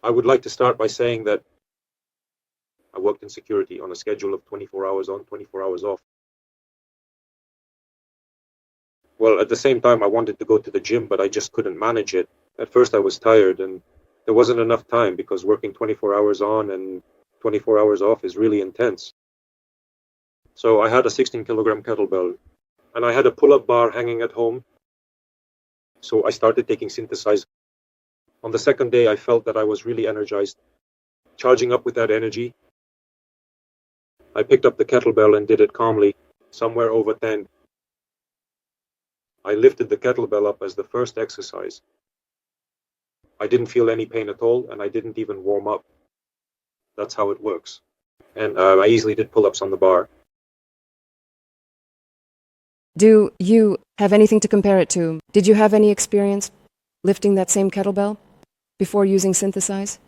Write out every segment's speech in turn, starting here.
I would like to start by saying that I worked in security on a schedule of 24 hours on, 24 hours off. Well, at the same time, I wanted to go to the gym, but I just couldn't manage it. At first, I was tired, and there wasn't enough time because working 24 hours on and 24 hours off is really intense. So I had a 16-kilogram kettlebell, and I had a pull-up bar hanging at home. So I started taking Synthesit. On the second day, I felt that I was really energized, charging up with that energy. I picked up the kettlebell and did it calmly, somewhere over 10. I lifted the kettlebell up as the first exercise. I didn't feel any pain at all, and I didn't even warm up. That's how it works. And I easily did pull-ups on the bar. Do you have anything to compare it to? Did you have any experience lifting that same kettlebell before using Synthesit?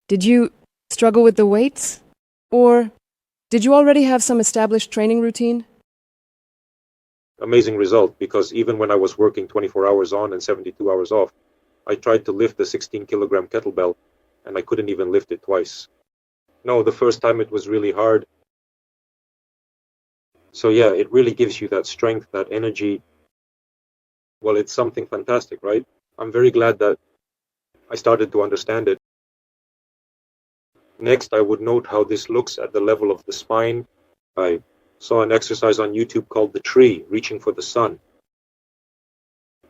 Did you struggle with the weights? Or did you already have some established training routine? Amazing result, because even when I was working 24 hours on and 72 hours off, I tried to lift the 16-kilogram kettlebell, and I couldn't even lift it twice. No, the first time it was really hard. So yeah, it really gives you that strength, that energy. Well, it's something fantastic, right? I'm very glad that I started to understand it. Next, I would note how this looks at the level of the spine. I saw an exercise on YouTube called the tree, reaching for the sun.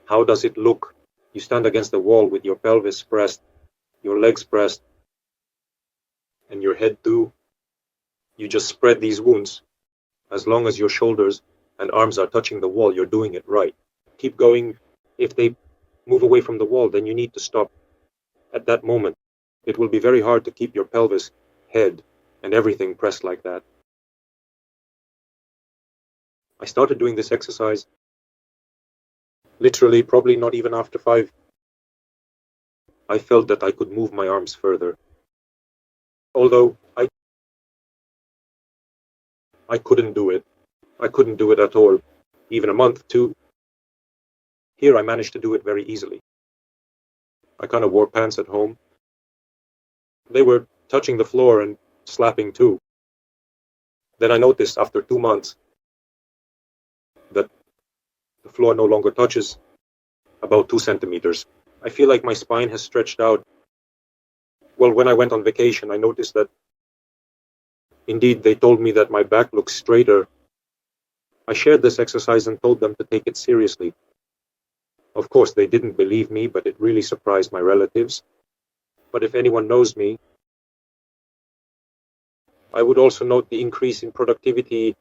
How does it look? You stand against the wall with your pelvis pressed, your legs pressed, and your head too. You just spread these wounds. As long as your shoulders and arms are touching the wall, you're doing it right. Keep going. If they move away from the wall, then you need to stop at that moment. It will be very hard to keep your pelvis, head, and everything pressed like that. I started doing this exercise literally probably not even after 5. I felt that I could move my arms further. Although I couldn't do it. I couldn't do it at all. Even a month, 2. Here I managed to do it very easily. I kind of wore pants at home. They were touching the floor and slapping too. Then I noticed after 2 months that the floor no longer touches about 2 centimeters. I feel like my spine has stretched out. Well, when I went on vacation, I noticed that indeed they told me that my back looks straighter. I shared this exercise and told them to take it seriously. Of course, they didn't believe me, but it really surprised my relatives. But if anyone knows me, I would also note the increase in productivity.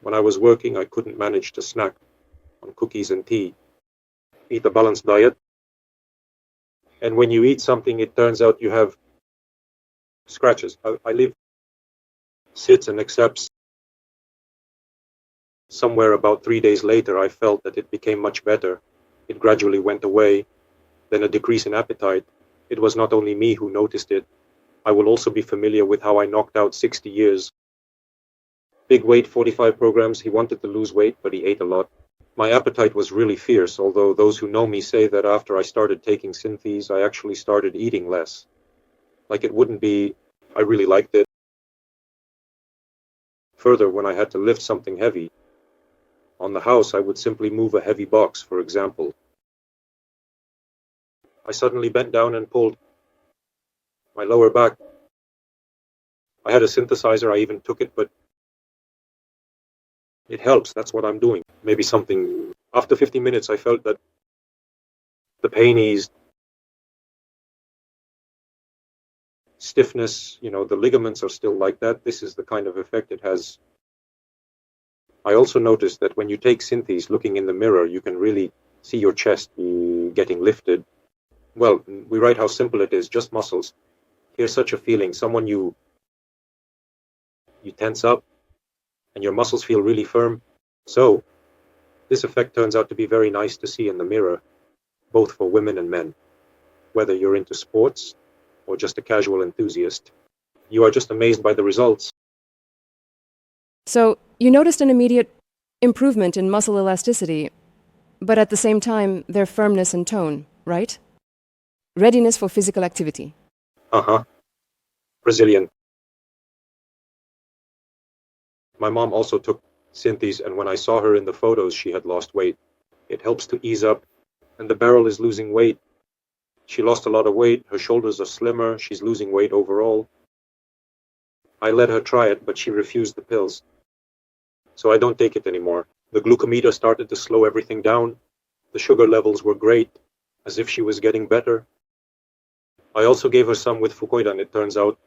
When I was working, I couldn't manage to snack on cookies and tea. Eat a balanced diet. And when you eat something, it turns out you have scratches. I live, sits and accepts. Somewhere about 3 days later, I felt that it became much better. It gradually went away. Then a decrease in appetite. It was not only me who noticed it. I will also be familiar with how I knocked out 60 years. Big weight 45 programs. He wanted to lose weight, but he ate a lot. My appetite was really fierce, although those who know me say that after I started taking Synthesis, I actually started eating less. Like it wouldn't be, I really liked it. Further, when I had to lift something heavy, on the house I would simply move a heavy box, for example. I suddenly bent down and pulled my lower back. I had a synthesizer, I even took it, but it helps, that's what I'm doing. Maybe something, after 50 minutes I felt that the pain eased. Stiffness, the ligaments are still like that. This is the kind of effect it has. I also noticed that when you take Synthesis, looking in the mirror, you can really see your chest getting lifted. Well, we write how simple it is, just muscles. Here's such a feeling, someone you tense up, and your muscles feel really firm. So, this effect turns out to be very nice to see in the mirror, both for women and men. Whether you're into sports, or just a casual enthusiast, you are just amazed by the results. So, you noticed an immediate improvement in muscle elasticity, but at the same time, their firmness and tone, right? readiness for physical activity. Uh-huh. Brazilian. My mom also took Synthes, and when I saw her in the photos, she had lost weight. It helps to ease up, and the barrel is losing weight. She lost a lot of weight, her shoulders are slimmer, she's losing weight overall. I let her try it, but she refused the pills. So I don't take it anymore. The glucometer started to slow everything down. The sugar levels were great, as if she was getting better. I also gave her some with fucoidan, it turns out.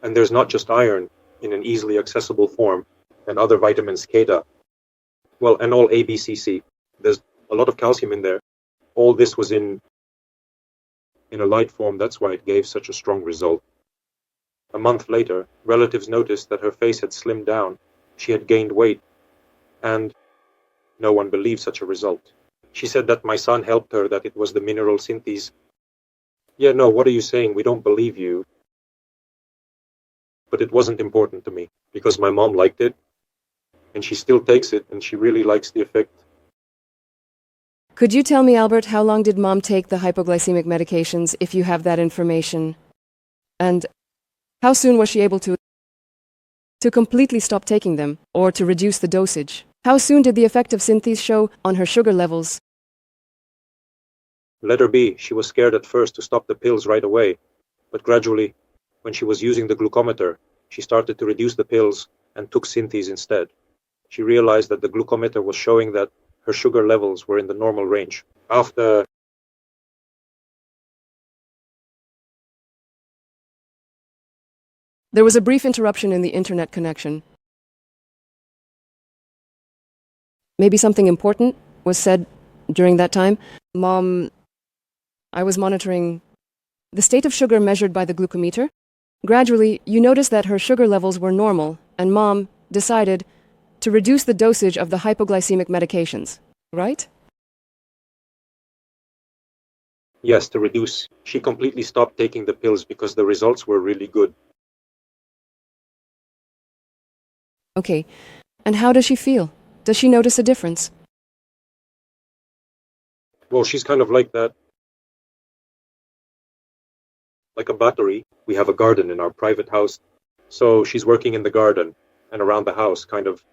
And there's not just iron in an easily accessible form, and other vitamins, Keta. Well, and all ABCC. There's a lot of calcium in there. All this was in a light form, that's why it gave such a strong result. A month later, relatives noticed that her face had slimmed down, she had gained weight, and no one believed such a result. She said that my son helped her, that it was the mineral Synthes. Yeah, no, what are you saying? We don't believe you. But it wasn't important to me, because my mom liked it, and she still takes it, and she really likes the effect. Could you tell me, Albert, how long did Mom take the hypoglycemic medications, if you have that information? And how soon was she able to completely stop taking them, or to reduce the dosage? How soon did the effect of Synthes show on her sugar levels? Let her be. She was scared at first to stop the pills right away, but gradually, when she was using the glucometer, she started to reduce the pills and took Synthes instead. She realized that the glucometer was showing that her sugar levels were in the normal range. After There was a brief interruption in the internet connection. Maybe something important was said during that time. Mom, I was monitoring the state of sugar measured by the glucometer. Gradually, you noticed that her sugar levels were normal, and Mom decided to reduce the dosage of the hypoglycemic medications, right? Yes, to reduce. She completely stopped taking the pills because the results were really good. Okay. And how does she feel? Does she notice a difference? Well, she's kind of like that. Like a battery. We have a garden in our private house. So she's working in the garden and around the house, kind of.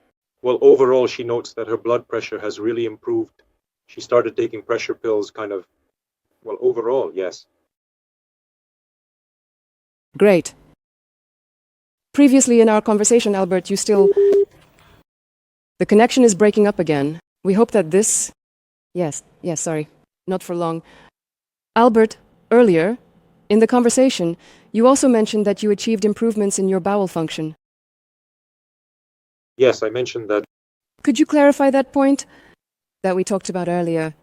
Well, overall, she notes that her blood pressure has really improved. She started taking pressure pills, kind of. Well, overall, yes. Great. Previously in our conversation, Albert, you still... The connection is breaking up again. We hope that this... Yes, sorry. Not for long. Albert, earlier, in the conversation, you also mentioned that you achieved improvements in your bowel function. Yes, I mentioned that. Could you clarify that point that we talked about earlier?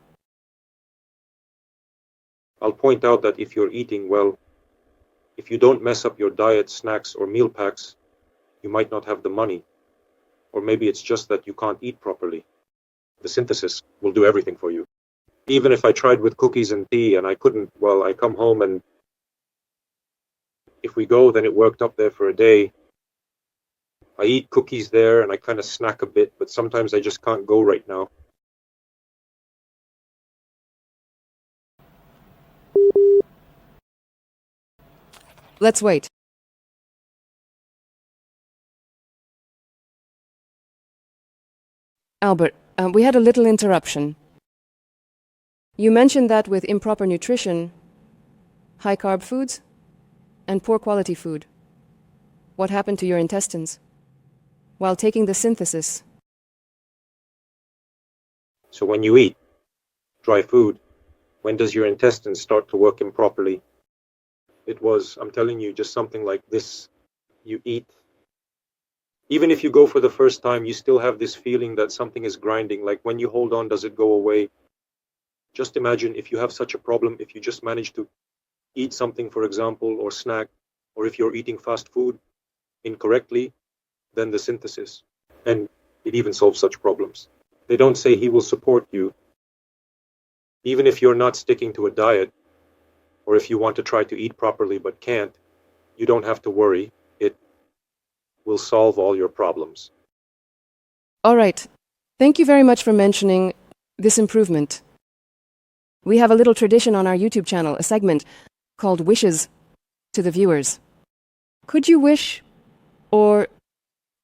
I'll point out that if you're eating well, if you don't mess up your diet, snacks, or meal packs, you might not have the money. Or maybe it's just that you can't eat properly. The Synthesis will do everything for you. Even if I tried with cookies and tea and I couldn't, well, I come home and if we go, then it worked up there for a day. I eat cookies there and I kind of snack a bit, but sometimes I just can't go right now. Let's wait. Albert, we had a little interruption. You mentioned that with improper nutrition, high-carb foods, and poor quality food, what happened to your intestines while taking the Synthesis? So when you eat dry food, when does your intestines start to work improperly? It was, I'm telling you, just something like this. You eat. Even if you go for the first time, you still have this feeling that something is grinding. Like when you hold on, does it go away? Just imagine if you have such a problem, if you just manage to eat something, for example, or snack, or if you're eating fast food incorrectly, then the Synthesis. And it even solves such problems. They don't say he will support you. Even if you're not sticking to a diet, or if you want to try to eat properly but can't, you don't have to worry. It will solve all your problems. All right. Thank you very much for mentioning this improvement. We have a little tradition on our YouTube channel, a segment called Wishes to the Viewers. Could you wish or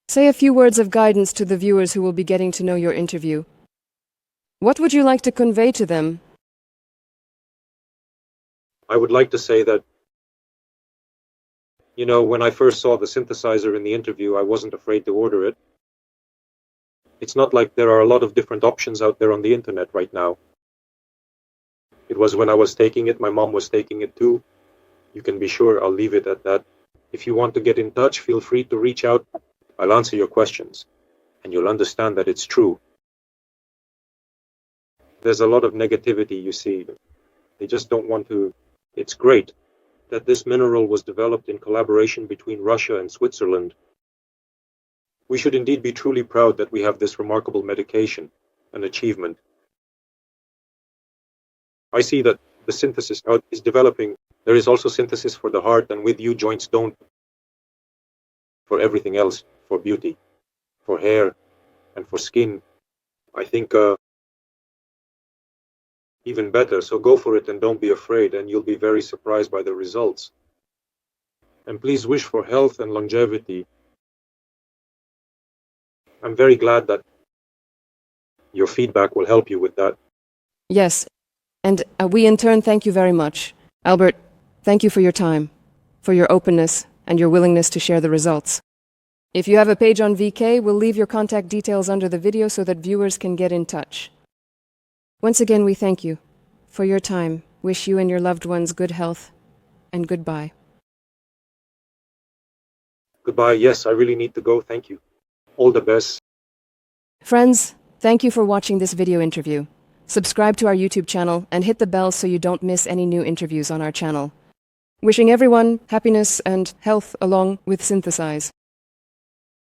say a few words of guidance to the viewers who will be getting to know your interview? What would you like to convey to them? I would like to say that, when I first saw the synthesizer in the interview, I wasn't afraid to order it. It's not like there are a lot of different options out there on the internet right now. It was when I was taking it, my mom was taking it too. You can be sure I'll leave it at that. If you want to get in touch, feel free to reach out. I'll answer your questions, and you'll understand that it's true. There's a lot of negativity, you see. They just don't want to. It's great that this mineral was developed in collaboration between Russia and Switzerland. We should indeed be truly proud that we have this remarkable medication, an achievement. I see that the synthesis is developing. There is also synthesis for the heart, and with you, joints don't. For everything else, for beauty, for hair, and for skin, I think even better. So go for it and don't be afraid, and you'll be very surprised by the results. And please wish for health and longevity. I'm very glad that your feedback will help you with that. Yes, and we in turn thank you very much. Albert, thank you for your time, for your openness, and your willingness to share the results. If you have a page on VK, we'll leave your contact details under the video so that viewers can get in touch. Once again, we thank you for your time, wish you and your loved ones good health, and goodbye. Goodbye. Yes, I really need to go. Thank you. All the best. Friends, thank you for watching this video interview. Subscribe to our YouTube channel and hit the bell so you don't miss any new interviews on our channel. Wishing everyone happiness and health along with Synthesize.